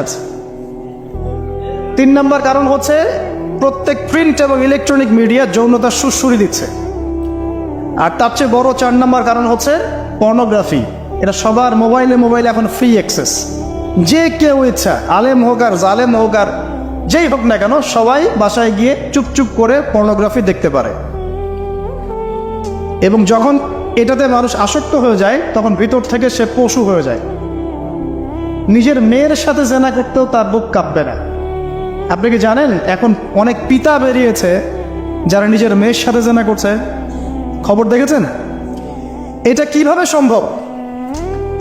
আছে। 3 নম্বর কারণ হচ্ছে প্রত্যেক প্রিন্ট এবং ইলেকট্রনিক মিডিয়া যৌনতার সুড়সুড়ি দিচ্ছে। আর তার চেয়ে বড় 4 নম্বর কারণ হচ্ছে পর্নোগ্রাফি। এটা সবার মোবাইলে এখন ফ্রি অ্যাক্সেস। যে কেউ ইচ্ছা, আলেম হোক আর জালেম হোক আর যেই হোক না কেন, সবাই বাসায় গিয়ে চুপচুপ করে পর্নোগ্রাফি দেখতে পারে। এবং যখন এটাতে মানুষ আসক্ত হয়ে যায় তখন ভিতর থেকে সে পশু হয়ে যায়। নিজের মেয়ের সাথে জেনা করতেও তার বুক কাঁপবে না। আপনি কি জানেন এখন অনেক পিতা বেরিয়েছে যারা নিজের মেয়ের সাথে জেনা করছে? খবর দেখেছেন? এটা কিভাবে সম্ভব?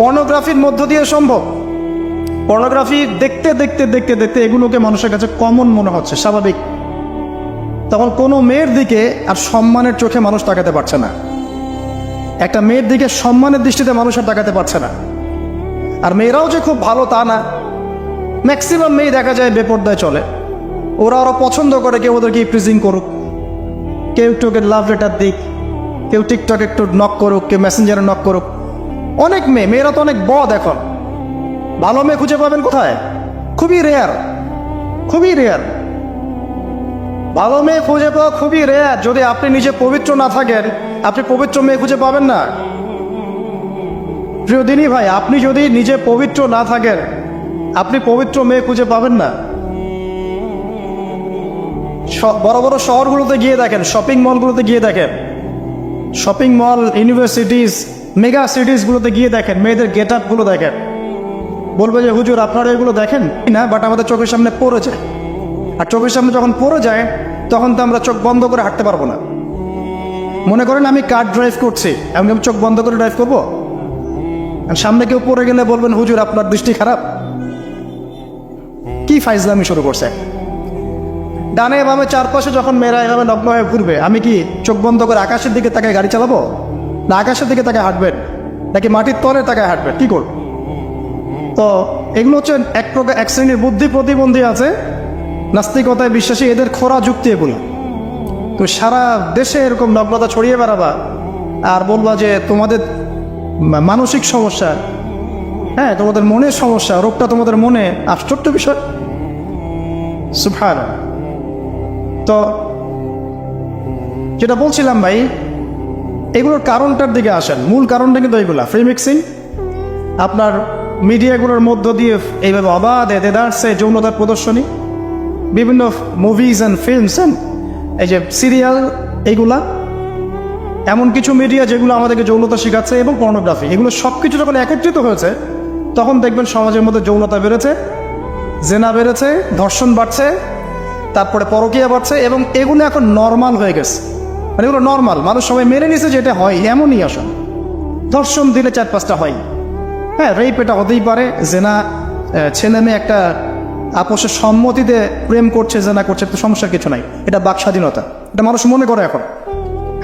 পর্নোগ্রাফির মধ্য দিয়ে সম্ভব। পর্নোগ্রাফি দেখতে দেখতে দেখতে দেখতে এগুলোকে মানুষের কাছে কমন মনে হচ্ছে, স্বাভাবিক। তখন কোনো মেয়ের দিকে আর সম্মানের চোখে মানুষ তাকাতে পারছে না। একটা মেয়ের দিকে সম্মানের দৃষ্টিতে মানুষ আর তাকাতে পারছে না। আর মেয়েরাও যে খুব ভালো তা না। ম্যাক্সিমাম মেয়ে দেখা যায় বেপর্দায় চলে। ওরা পছন্দ করে কেউ ওদেরকে প্রিজিং করুক, কেউ একটু ওকে লাভ লেটার দিক, কেউ টিকটক একটু নক করুক, কেউ মেসেঞ্জারে নক করুক। অনেক মেয়েরা তো অনেক বদ এখন। ভালো মেয়ে খুঁজে পাবেন কোথায়? খুবই রেয়ার, খুবই রেয়ার। ভালো মেয়ে খুঁজে পাওয়া খুবই রেয়ার। যদি আপনি নিজে পবিত্র না থাকেন, আপনি পবিত্র মেয়ে খুঁজে পাবেন না। প্রিয় দিনী ভাই, আপনি যদি নিজে পবিত্র না থাকেন, আপনি পবিত্র মেয়ে খুঁজে পাবেন না। বড় বড় শহরগুলোতে গিয়ে দেখেন, শপিং মলগুলোতে গিয়ে দেখেন, শপিং মল, ইউনিভার্সিটিজ, মেগা সিটিজগুলোতে গিয়ে দেখেন, মেয়েদের গেট আপগুলো দেখেন। বলবে যে হুজুর আপনারা এগুলো দেখেন না, বাট আমাদের চোখের সামনে পড়ে যায়। আর চোখের সামনে যখন পড়ে যায় তখন তো আমরা চোখ বন্ধ করে হাঁটতে পারবো না। মনে করেন আমি কার ড্রাইভ করছি, আমি চোখ বন্ধ করে ড্রাইভ করবো? সামনে কেউ পড়ে গেলে বলবেন হুজুর আপনার দৃষ্টি খারাপ। কি ফাইজলামি শুরু করছে! ডানে বামে চারপাশে যখন মেয়েরা এভাবে নগ্ন হয়ে ঘুরবে, আমি কি চোখ বন্ধ করে আকাশের দিকে তাকায় গাড়ি চালাবো? না আকাশের দিকে তাকায় হাঁটবেন, নাকি মাটির তলে তাকায় হাঁটবেন? কি করব? তো এগুলো হচ্ছে এক শ্রেণীর বুদ্ধি প্রতিবন্ধী আছে, নাস্তিকতায় বিশ্বাসী, এদের খোরা যুক্তি এগুলো। তো সারা দেশে এরকম নগ্নতা ছড়িয়ে বেড়াবা আর বলবা যে তোমাদের মানসিক সমস্যা, হ্যাঁ তোমাদের মনের সমস্যা, রোগটা তোমাদের মনে। আশ্চর্য বিষয়। সুবহানাল্লাহ। তো যেটা বলছিলাম ভাই, এগুলোর কারণটার দিকে আসেন। মূল কারণটা কিন্তু এইগুলা, ফ্রি মিক্সিং। আপনার মিডিয়াগুলোর মধ্য দিয়ে এইভাবে অবাধে দেদারসে যৌনতার প্রদর্শনী, বিভিন্ন মুভিজ অ্যান্ড ফিল্মস অ্যান্ড এই যে সিরিয়াল, এইগুলা এমন কিছু মিডিয়া যেগুলো আমাদেরকে যৌনতা শেখাচ্ছে, এবং পর্নোগ্রাফি, এগুলো সব কিছু যখন একত্রিত হয়েছে তখন দেখবেন সমাজের মধ্যে যৌনতা বেড়েছে, জেনা বেড়েছে, ধর্ষণ বাড়ছে, তারপরে পরকীয়া বাড়ছে, এবং এগুলো এখন নর্মাল হয়ে গেছে। মানে এগুলো নর্মাল, মানুষ সবাই মেনে নিছে যে এটা হয়, এমনই আসলে। ধর্ষণ দিলে 4-5টা হয়, হ্যাঁ রেপ এটা হতেই পারে। জেনা, ছেলে মেয়ে একটা আপোষের সম্মতিতে প্রেম করছে, জেনা করছে, তো সমস্যার কিছু নাই। এটা বাক স্বাধীনতা, এটা মানুষ মনে করে এখন।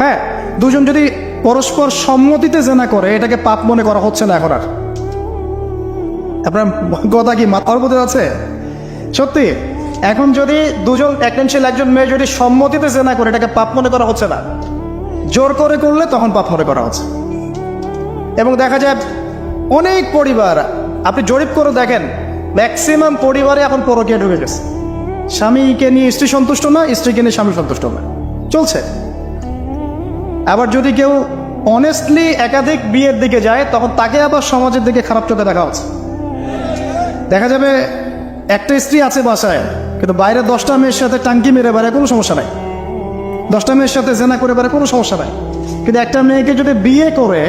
হ্যাঁ, দুজন যদি পরস্পর সম্মতিতে জেনা করে, এটাকে পাপ মনে করা হচ্ছে না এখন আর। আপনার কথা কি মাথার মধ্যে আছে? সত্যি, এখন যদি দুজন একজন মেয়ে যদি সম্মতিতে জেনা করে, এটাকে পাপ মনে করা হচ্ছে না। জোর করে করলে তখন পাপ মনে করা হচ্ছে। এবং দেখা যায় অনেক পরিবার, আপনি জরিপ করে দেখেন, ম্যাক্সিমাম পরিবারে এখন পরকীয়া ঢুকে গেছে। স্বামীকে নিয়ে স্ত্রী সন্তুষ্ট না, স্ত্রীকে নিয়ে স্বামী সন্তুষ্ট না, চলছে। আবার যদি কেউ অনেস্টলি একাধিক বিয়ের দিকে যায়, তখন তাকে আবার সমাজের দিকে খারাপ চোখে দেখা হচ্ছে। দেখা যাবে একটা স্ত্রী আছে বাসায়, কিন্তু বাইরে 10টা মেয়ের সাথে টাঙ্কি মেরে বেড়ায়, কোনো সমস্যা নাই। 10টা মেয়ের সাথে জেনা করে বেড়ায়, কোনো সমস্যা নাই। কিন্তু একটা মেয়েকে যদি বিয়ে করে,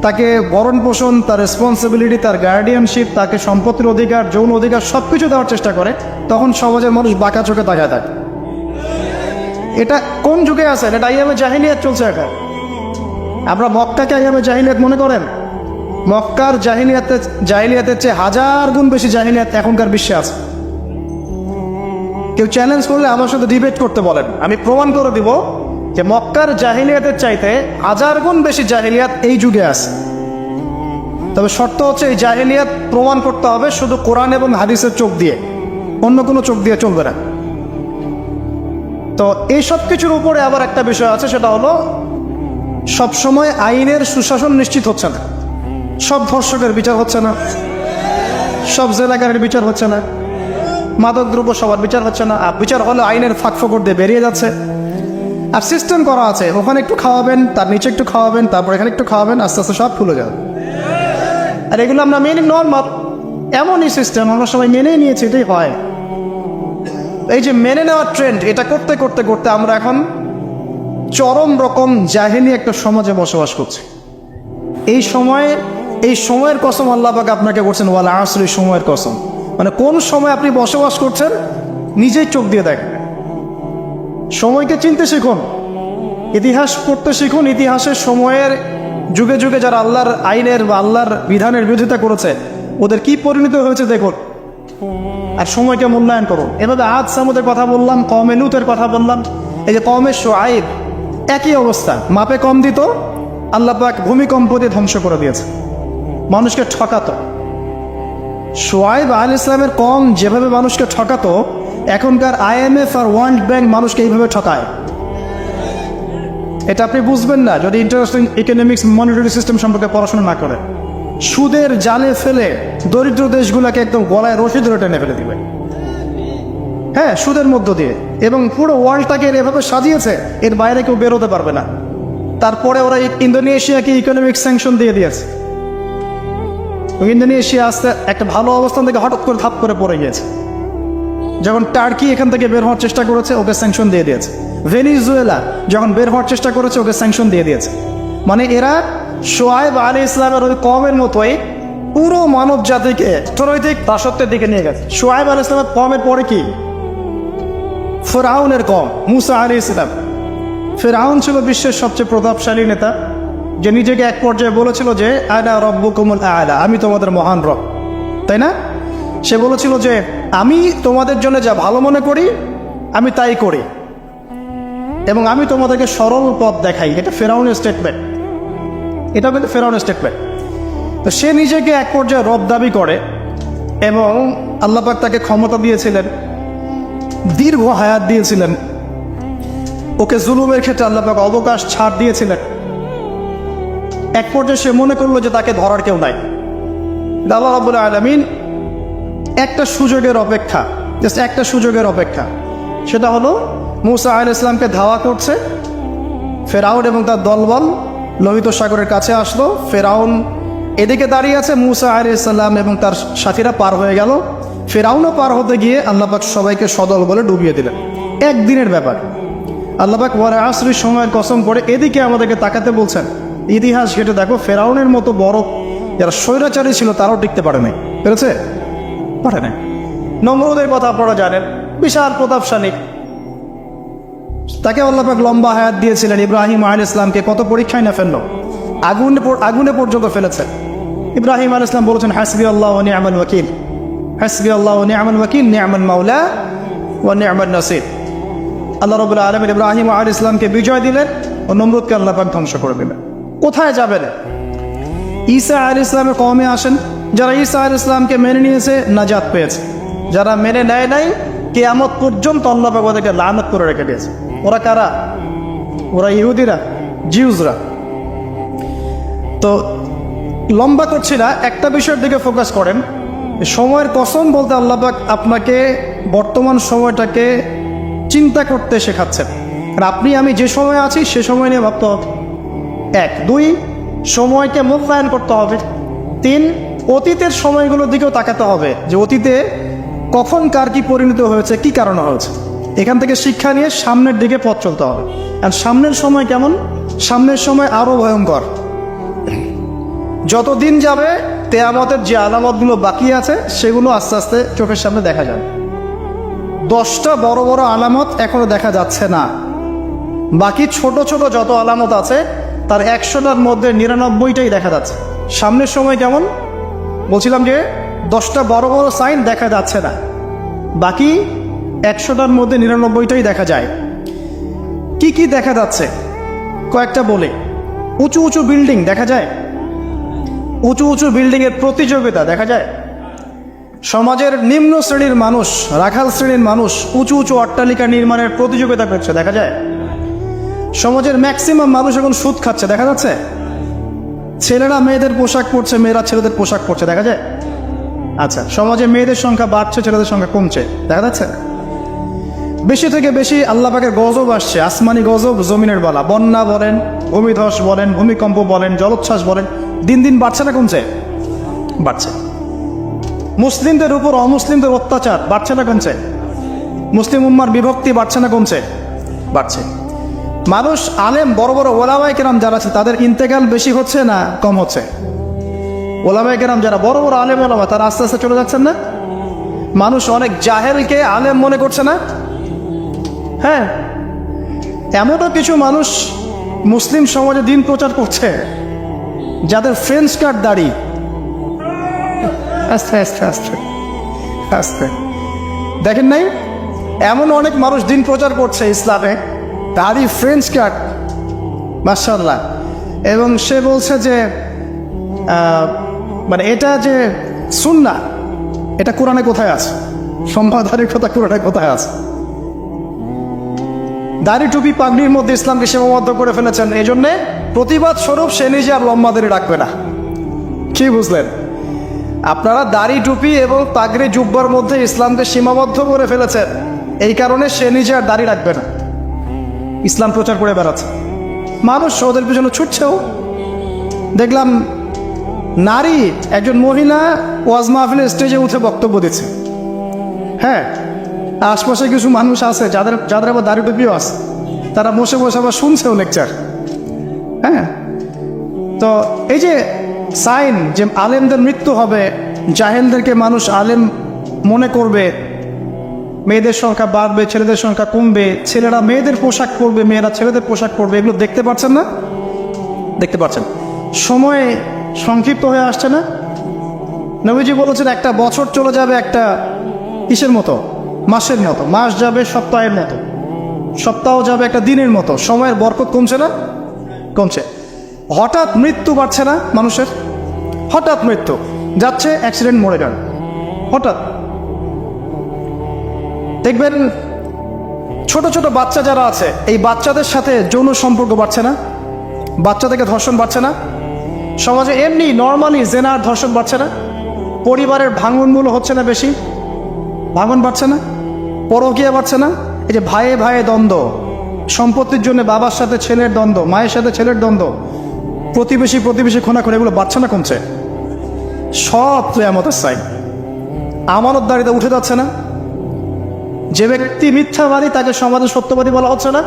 তাকে ভরণ পোষণ, তার রেসপন্সিবিলিটি, তার গার্ডিয়ানশিপ, তাকে সম্পত্তির অধিকার, যৌন অধিকার সব কিছু দেওয়ার চেষ্টা করে, তখন সমাজের মানুষ বাঁকা চোখে তাকায় থাকে। এটা কোন যুগে আছেন? এটা আইয়ামে জাহিলিয়াত চলছে এখন। আমরা মক্কাকে আইয়ামে জাহিলিয়াত মনে করেন? মক্কার জাহিলিয়াতের চেয়ে 1000 গুণ বেশি জাহিলিয়াত এখনকার বিশ্বে আছে। কেউ চ্যালেঞ্জ করলে আমার সাথে ডিবেট করতে বলেন, আমি প্রমাণ করে দিব যে মক্কার জাহিলিয়াতের চাইতে 1000 গুণ বেশি জাহিলিয়াত এই যুগে আছে। তবে শর্ত হচ্ছে এই জাহিলিয়াত প্রমাণ করতে হবে শুধু কোরআন এবং হাদিসের চোখ দিয়ে, অন্য কোনো চোখ দিয়ে চলবে না। তো এই সব কিছুর উপরে আবার একটা বিষয় আছে, সেটা হলো সবসময় আইনের সুশাসন নিশ্চিত হচ্ছে না। সব ধর্ষকের বিচার হচ্ছে না, সব জেলাকারের বিচার হচ্ছে না, মাদক দ্রব্য সবার বিচার হচ্ছে না, বিচার হলে আইনের ফাঁকফোকর দিয়ে বেরিয়ে যাচ্ছে। আর সিস্টেম করা আছে, ওখানে একটু খাওয়াবেন, তার নিচে একটু খাওয়াবেন, তারপর এখানে একটু খাওয়াবেন, আস্তে আস্তে সব খুলে যাবে। আর এগুলো আমরা মেনে নর্মাল, এমনই সিস্টেম আমরা সবাই মেনেই নিয়েছি, এটাই হয়। এই যে মেনে নেওয়ার ট্রেন্ড, এটা করতে করতে করতে আমরা এখন চরম রকম জাহেলি একটা সমাজে বসবাস করছি। এই সময়ের কসম আল্লাহ পাক আপনাকে করছেন, ওয়াল আসরি, সময়ের কসম। মানে কোন সময় আপনি বসবাস করছেন নিজেই চোখ দিয়ে দেখেন। সময়কে চিনতে শিখুন, ইতিহাস পড়তে শিখুন। ইতিহাসের সময়ের যুগে যুগে যারা আল্লাহর আইনের বা আল্লাহর বিধানের বিরোধিতা করেছে ওদের কি পরিণত হয়েছে দেখুন, আর সময়কে মূল্যায়ন করুন। এভাবে আদ সামুদের কথা বললাম, কওমে লূতের কথা বললাম, এই যে কওমে শুআয়ব একই অবস্থা, মাপে কম দিত, আল্লাহ পাক ভূমিকম্প দিয়ে ধ্বংস করে দিয়েছে, মানুষকে ঠকাতো। শুআয়ব আলাইহিস সালামের কওম যেভাবে মানুষকে ঠকাতো, এখনকার IMF আর ওয়ার্ল্ড ব্যাংক মানুষকে এইভাবে ঠকায়। এটা আপনি বুঝবেন না যদি ইন্টারন্যাশনাল ইকোনমিক্স মনিটারি সিস্টেম সম্পর্কে পড়াশোনা না করে। সুদের জালে ফেলে দরিদ্র দেশগুলোকে একদম গলায় রশি ধরে টেনে ফেলে দিবে, হ্যাঁ, সুদের মধ্য দিয়ে। এবং পুরো ওয়ার্ল্ডটাকে এভাবে সাজিয়েছে, এর বাইরে কেউ বেরোতে পারবে না। তারপরে ওরা ইন্দোনেশিয়াকে ইকোনমিক স্যাংশন দিয়ে দিয়েছে। ইন্দোনেশিয়া আসতে একটা ভালো অবস্থান থেকে হঠাৎ করে ধাপ করে পড়ে গিয়েছে। যখন টার্কি এখান থেকে বের হওয়ার চেষ্টা করেছে, ওকে স্যাংশন দিয়ে দিয়েছে। ভেনিজুয়েলা যখন বের হওয়ার চেষ্টা করেছে, ওকে স্যাংশন দিয়ে দিয়েছে। মানে এরা শুআয়ব আলাইহিস সালামের ওই কওমের মতোই পুরো মানব জাতিকে অর্থনৈতিক দাসত্বের দিকে নিয়ে গেছে। শুআয়ব আলাইহিস সালামের কওমের পরে কি ফিরআউনের কওম, মুসা আলাইহিস সালাম। ফিরআউন ছিল বিশ্বের সবচেয়ে প্রতাপশালী নেতা, যে নিজেকে এক পর্যায়ে বলেছিল যে আনা রব্বুকুমুল আ'লা, আমি তোমাদের মহান রব, তাই না? সে বলেছিল যে আমি তোমাদের জন্য যা ভালো মনে করি আমি তাই করি, এবং আমি তোমাদেরকে সরল পথ দেখাই। এটা ফেরাউনের স্টেটমেন্ট, এটা কিন্তু ফেরাউনের স্টেটমেন্ট। তো সে নিজেকে এক পর্যায়ে রব দাবি করে, এবং আল্লাহ পাক তাকে ক্ষমতা দিয়েছিলেন, দীর্ঘ হায়াত দিয়েছিলেন, ওকে জুলুমের ক্ষেত্রে আল্লাহ পাক অবকাশ ছাড় দিয়েছিলেন। এক পর্যায়ে সে মনে করলো যে তাকে ধরার কেউ নাই। আল্লাহ রাব্বুল আলামিন একটা সুযোগের অপেক্ষা, জাস্ট একটা সুযোগের অপেক্ষা, সেটা হলো মুসা আলাইহিস সালামকে ধাওয়া করছে ফেরাউন এবং তার দলবল লোহিত সাগরের কাছে আসলো। ফেরাউন এদিকে দাঁড়িয়ে আছে, মুসা আলাইহিস সালাম এবং তার সাথীরা পার হয়ে গেল। ফেরাউনও পার হতে গিয়ে আল্লাহ পাক সবাইকে সদল বলে ডুবিয়ে দিলেন। একদিনের ব্যাপার। আল্লাহ পাক ওয়াল আসরি, সময়ের কসম করে এদিকে আমাদেরকে তাকাতে বলছেন। ইতিহাস ঘেটে দেখো, ফেরাউনের মতো বড় যারা স্বৈরাচারী ছিল তারাও টিকতে পারে নাই, পেরেছে? পারে নাই। নমরুদের কথা আপনারা জানেন, বিশাল প্রতাপশালী, তাকে আল্লাহ পাক লম্বা হায়াত দিয়েছিলেন। ইব্রাহিম আলাইহিস সালামকে কত পরীক্ষায় না ফেললো, আগুনে পর্যন্ত ফেলেছে। ইব্রাহিম আলাইহিস সালাম বলেছেন হাসবি আল্লাহ ওয়া নি'মাল ওয়াকিল, হাসবি আল্লাহ ওয়া নি'মাল ওয়াকিল, নি'মাল মাওলা ওয়া নি'মান নাসির। আল্লাহ রাব্বুল আলামিন ইব্রাহিম আলাইহিস সালামকে বিজয় দিলেন ও নমরুদকে আল্লাহ পাক ধ্বংস করে দিলেন। কোথায় যাবেন? ঈসা আলাইহিস সালামের কওমে আসেন। যারা ঈসা আলাইহিস সালামকে মেনে নিয়েছে নাজাত পেয়েছে, যারা মেনে নেয় নাই কিয়ামত পর্যন্ত আল্লাহ পাক ওদেরকে লানত করে রেখে দিয়েছে। ওরা কারা? ওরা ইহুদিরা, জিউজরা। তো লম্বা করছি না, একটা বিষয়ের দিকে ফোকাস করেন। সময়ের কসম বলতে আল্লাহ পাক আপনাকে বর্তমান সময়টাকে চিন্তা করতে শেখাচ্ছেন। আর আপনি আমি যে সময় আছি সে সময় নিয়ে ভাবতে হবে। 1, 2 সময়কে মূল্যায়ন করতে হবে। 3 অতীতের সময়গুলোর দিকেও তাকাতে হবে, যে অতীতে কখন কার কি পরিণত হয়েছে, কি কারণে হয়েছে। এখান থেকে শিক্ষা নিয়ে সামনের দিকে পথ চলতে হবে। আর সামনের সময় কেমন? সামনের সময় আরও ভয়ঙ্কর। যত দিন যাবে কিয়ামতের যে আলামতগুলো বাকি আছে সেগুলো আস্তে আস্তে চোখের সামনে দেখা যাবে। 10টা বড় বড় আলামত এখনো দেখা যাচ্ছে না, বাকি ছোট ছোট যত আলামত আছে তার 100টার মধ্যে 99টাই দেখা যাচ্ছে। সামনের সময় কেমন বলছিলাম, যে 10টা বড় বড় সাইন দেখা যাচ্ছে না, বাকি 100টার মধ্যে 99টাই দেখা যায়। কি কি দেখা যাচ্ছে কয়েকটা বলে। উঁচু উঁচু বিল্ডিং দেখা যায়, উঁচু উঁচু বিল্ডিংয়ের প্রতিযোগিতা দেখা যায়। সমাজের নিম্ন শ্রেণীর মানুষ, রাখাল শ্রেণীর মানুষ উঁচু উঁচু অট্টালিকা নির্মাণের প্রতিযোগিতা করছে, দেখা যায়। সমাজের ম্যাক্সিমাম মানুষ এখন সুদ খাচ্ছে, দেখা যাচ্ছে। ছেলেরা মেয়েদের পোশাক পরছে, মেয়েরা ছেলেদের পোশাক পরছে, দেখা যায়। আচ্ছা, সমাজে মেয়েদের সংখ্যা বাড়ছে, ছেলেদের সংখ্যা কমছে, দেখা যাচ্ছে? বেশি থেকে বেশি আল্লাহ পাকের গজব আসছে, আসমানি গজব, জমিনের বালা, বন্যা বলেন, ভূমিধস বলেন, ভূমিকম্প বলেন, জলোচ্ছ্বাস বলেন, দিন দিন বাড়ছে না কমছে? বাড়ছে। মুসলিমদের উপর অমুসলিমদের অত্যাচার বাড়ছে না কমছে? মুসলিম উম্মার বিভক্তি বাড়ছে না কমছে? বাড়ছে। মানুষ আলেম, বড় বড় ওলামায়ে কেরাম যারা আছে তাদের ইন্তেকাল বেশি হচ্ছে না কম হচ্ছে? ওলামায়ে কেরাম যারা বড় বড় আলেম ওলামা তারা আস্তে আস্তে চলে যাচ্ছেন না? মানুষ অনেক জাহেলকে আলেম মনে করছে না? হ্যাঁ, এমনও কিছু মানুষ মুসলিম সমাজে দিন প্রচার করছে যাদের ফ্রেঞ্চ কাট দাড়ি, আস্তে আস্তে আস্তে আস্তে, দেখেন নাই? এমন অনেক মানুষ দিন প্রচার করছে ইসলামে, দাড়ি ফ্রেঞ্চ কাট, মাশাআল্লাহ, এবং সে বলছে যে মানে এটা যে সুন্নাহ, এটা কোরআনে কোথায় আছে? সম্মানধারীর কথা কোরআনে কোথায় আছে? দাড়ি টুপি পাগড়ির মধ্যে ইসলামকে সীমাবদ্ধ করে ফেলেছেন, এই জন্যে প্রতিবাদ স্বরূপ সে নিজে আর লম্বা দাড়ি রাখবে না। কি বুঝলেন? আপনারা দাড়ি টুপি এবং পাগড়ি জুব্বার মধ্যে ইসলামকে সীমাবদ্ধ করে ফেলেছেন, এই কারণে সে নিজে আর দাড়ি রাখবে না, ইসলাম প্রচার করে বেড়াচ্ছে। মানুষ ওদের পিছনে ছুটছেও। দেখলাম নারী একজন মহিলা ওয়াজ মাহফিলের স্টেজে উঠে বক্তব্য দিচ্ছে। হ্যাঁ, আশপাশে কিছু মানুষ আছে যাদের আবার দাড়ি টুপিও আছে, তারা বসে বসে আবার শুনছেও লেকচার। হ্যাঁ, তো এই যে সাইন যে আলেমদের মৃত্যু হবে, জাহেলদেরকে মানুষ আলেম মনে করবে, মেয়েদের সংখ্যা বাড়বে, ছেলেদের সংখ্যা কমবে, ছেলেরা মেয়েদের পোশাক পরবে, মেয়েরা ছেলেদের পোশাক পরবে, এগুলো দেখতে পাচ্ছেন না? দেখতে পাচ্ছেন। সময় সংক্ষিপ্ত হয়ে আসছে না? নবীজি বলেছেন একটা বছর চলে যাবে একটা কিসের মতো? মাসের মতো। মাস যাবে সপ্তাহের মতো, সপ্তাহ যাবে একটা দিনের মতো। সময়ের বরকত কমছে না? কমছে। হঠাৎ মৃত্যু বাড়ছে না মানুষের? হঠাৎ মৃত্যু যাচ্ছে, অ্যাক্সিডেন্ট, মরে যান হঠাৎ। দেখবেন ছোট ছোট বাচ্চা যারা আছে, এই বাচ্চাদের সাথে যৌন সম্পর্ক বাড়ছে না? বাচ্চা থেকে ধর্ষণ বাড়ছে না? সমাজে এমনি নর্মালি জেনার ধর্ষণ বাড়ছে না? পরিবারের ভাঙনগুলো হচ্ছে না বেশি? ভাঙন বাড়ছে না? পরকীয়া বাড়ছে না? এই যে ভাইয়ে ভাইয়ে দ্বন্দ্ব, সম্পত্তির জন্য বাবার সাথে ছেলের দ্বন্দ্ব, মায়ের সাথে ছেলের দ্বন্দ্ব, প্রতিবেশী খোনাখুনি, এগুলো বাড়ছে না কমছে? সব কিয়ামতের সাইন। আমানতদারিতা উঠে যাচ্ছে না? যে ব্যক্তি মিথ্যাবাদী তাকে সমাজে সত্যবাদী বলা হচ্ছে না,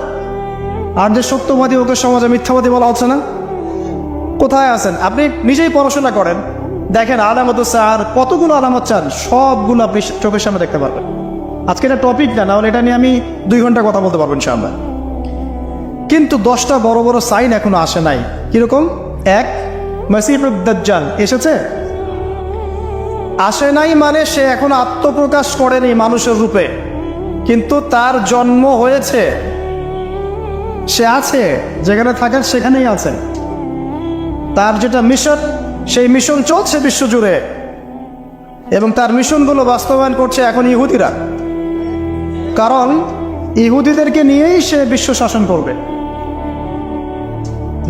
আর যে সত্যবাদী ওকে সমাজে মিথ্যাবাদী বলা হচ্ছে না। কোথায় আছেন? আপনি নিজেই পড়াশোনা করেন, দেখেন আলামত আর কতগুলো আলামত চান, সবগুলো আপনি চোখের সামনে দেখতে পারবেন। আজকে এটা টপিক না হলে এটা নিয়ে আমি 2 ঘন্টা কথা বলতে পারবো ইনশাআল্লাহ। কিন্তু 10টা বড় বড় সাইন এখনো আসে নাই। কিরকম? 1, মাসিহুদ দাজ্জাল এসেছে? আসে নাই মানে সে এখনো আত্মপ্রকাশ করেনি মানুষের রূপে, কিন্তু তার জন্ম হয়েছে, সে আছে, যেখানে থাকেন সেখানেই আছে। তার যেটা মিশন, সেই মিশন চলছে বিশ্বজুড়ে, এবং তার মিশনগুলো বাস্তবায়ন করছে এখন ইহুদিরা। কারণ ইহুদিদেরকে নিয়েই সে বিশ্ব শাসন করবে।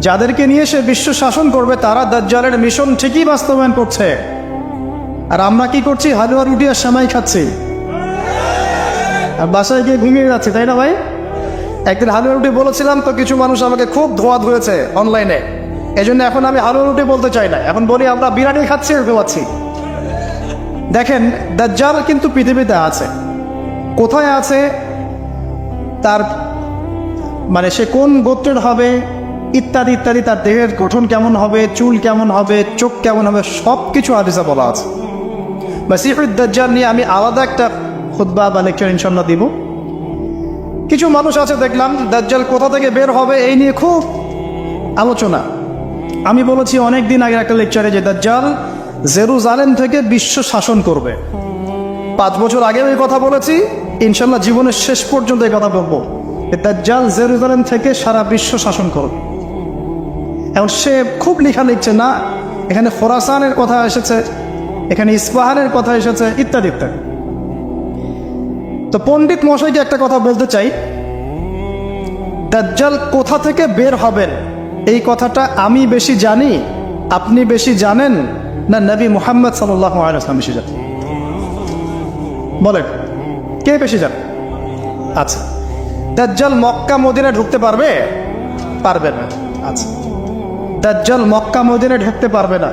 যাদেরকে নিয়ে সে বিশ্ব শাসন করবে তারা দাজ্জালের মিশন ঠিকই বাস্তবায়ন করছে। আর আমরা কি করছি? হালুয়া রুটি আর সেমাই খাচ্ছি, আর বাসায় গিয়ে ঘুমিয়ে যাচ্ছি, তাই না ভাই? একদিন হালুয়া রুটি বলেছিলাম তো কিছু মানুষ আমাকে খুব ধোয়া ধুয়েছে অনলাইনে, এই জন্য এখন আমি হালুয়া রুটি বলতে চাই না, এখন বলি আমরা বিরিয়ানি খাচ্ছি আর ঘুমাচ্ছি। দেখেন দাজ্জাল কিন্তু পৃথিবীতে আছে। কোথায় আছে? তার মানে সে কোন গোত্রের হবে ইত্যাদি ইত্যাদি, তার দেহের গঠন কেমন হবে, চুল কেমন হবে, চোখ কেমন হবে, সব কিছু হাদিসে বলা আছে। মাসিহুদ দাজ্জাল নিয়ে আমি আলাদা একটা খুতবা বা লেকচার ইনশাআল্লাহ দিব। কিছু মানুষ আছে দেখলাম দাজ্জাল কোথা থেকে বের হবে এই নিয়ে খুব আলোচনা। আমি বলেছি অনেক দিন আগের একটা লেকচারে যে দাজ্জাল জেরুজালেম থেকে বিশ্ব শাসন করবে। 5 বছর আগে এই কথা বলেছি, ইনশাল্লাহ জীবনের শেষ পর্যন্ত এই কথা বলবো। দাজ্জাল জেরুজালেম থেকে সারা বিশ্ব শাসন করবে। এখন সে খুব লেখা লিখছে না, এখানে খোরাসানের কথা এসেছে, এখানে ইস্পাহানের কথা এসেছে, ইত্যাদি ইত্যাদি। তো পণ্ডিত মশাইকে একটা কথা বলতে চাই, দাজ্জাল কোথা থেকে বের হবেন এই কথাটা আমি বেশি জানি, আপনি বেশি জানেন না নবী মুহাম্মদ সাল্লাল্লাহু আলাইহি ওয়াসাল্লাম বেশি জানেন? বলেন কে বেশি জানে? আচ্ছা, দাজ্জাল মক্কা মদিনায় ঢুকতে পারবে? পারবে না। আচ্ছা, দাজ্জাল মক্কা মদিনায় ঢুকতে পারবে না।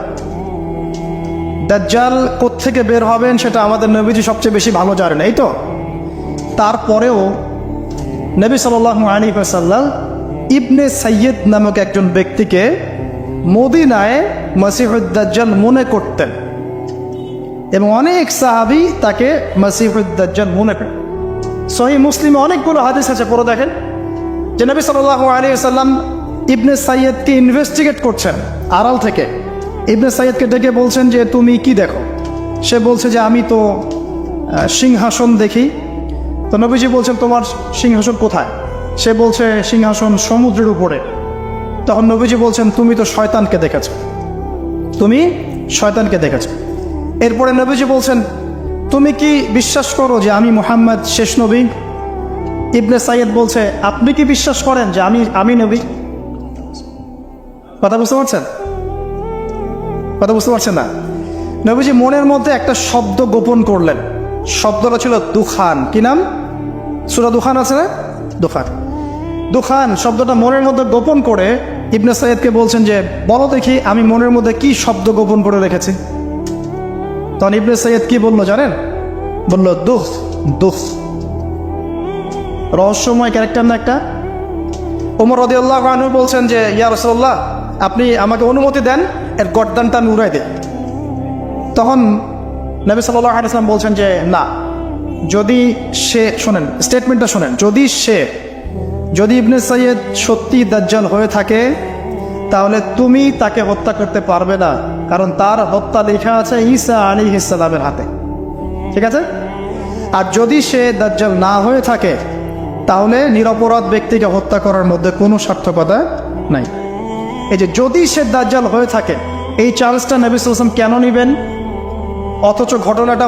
দাজ্জাল কোত্থেকে বের হবেন সেটা আমাদের নবীজি সবচেয়ে বেশি ভালো জানেন, এই তো। তারপরেও নবী সাল্লাল্লাহু আলাইহি ওয়াসাল্লাম ইবনে সাইয়্যিদ নামক একজন ব্যক্তিকে মদিনায় মসিহুদ দাজ্জাল মনে করতেন, এবং অনেক সাহাবী তাকে মসিহুদ দাজ্জাল মনে করেন। সহিহ মুসলিমে অনেকগুলো হাদিস আছে, পড়ে দেখেন যে নবী সাল্লাল্লাহু আলাইহি ওয়াসাল্লাম ইবনে সাইয়্যিদকে ইনভেস্টিগেট করছেন আড়াল থেকে। ইবনে সাইয়্যিদকে ডেকে বলছেন যে তুমি কি দেখো? সে বলছে যে আমি তো সিংহাসন দেখি। তো নবীজি বলছেন তোমার সিংহাসন কোথায়? সে বলছে সিংহাসন সমুদ্রের উপরে। তখন নবীজি বলছেন তুমি তো শয়তানকে দেখেছো, তুমি শয়তানকে দেখেছো। এরপরে নবীজি বলছেন তুমি কি বিশ্বাস করো যে আমি মুহাম্মদ শেষ নবী? ইবনে সাইয়্যিদ বলছে আপনি কি বিশ্বাস করেন যে আমি নবী? কথা বুঝতে পারছেন? কথা বুঝতে পারছেন না? নবীজি মনের মধ্যে একটা শব্দ গোপন করলেন। শব্দটা ছিল দুখান। কি নাম? সূরা দুখান আছে না? দুখান। দুখান শব্দটা মনের মধ্যে গোপন করে ইবনে সাইয়্যিদকে বলছেন যে বলো দেখি আমি মনের মধ্যে কি শব্দ গোপন করে রেখেছি। তখন ইবনে সাইয়্যিদ কি বললো জানেন? বলল দুখ। দুখ রহস্যময় ক্যারেক্টার না একটা? ওমর রাদিয়াল্লাহু আনহু বলছেন যে ইয়া রাসূলুল্লাহ আপনি আমাকে অনুমতি দেন এর গর্দানটা উড়াই দেন। তখন নবী সাল্লাল্লাহু আলাইহি ওয়াসাল্লাম বলছেন যে না, যদি সে, শোনেন স্টেটমেন্টটা শোনেন, যদি ইবনে সাইয়্যিদ সত্যি দাজ্জাল হয়ে থাকে তাহলে তুমি তাকে হত্যা করতে পারবে না, কারণ তার হত্যা লেখা আছে ঈসা আলাইহিস সালামের হাতে। ঠিক আছে? আর যদি সে দাজ্জাল না হয়ে থাকে তাহলে নিরপরাধ ব্যক্তিকে হত্যা করার মধ্যে কোনো সার্থকতা নাই। এই যে যদি সে দাজ্জাল হয়ে থাকে, এই চান্সটা নবী সাল্লাল্লাহু আলাইহি ওয়াসাল্লাম কেন নেবেন? অথচ ঘটনাটা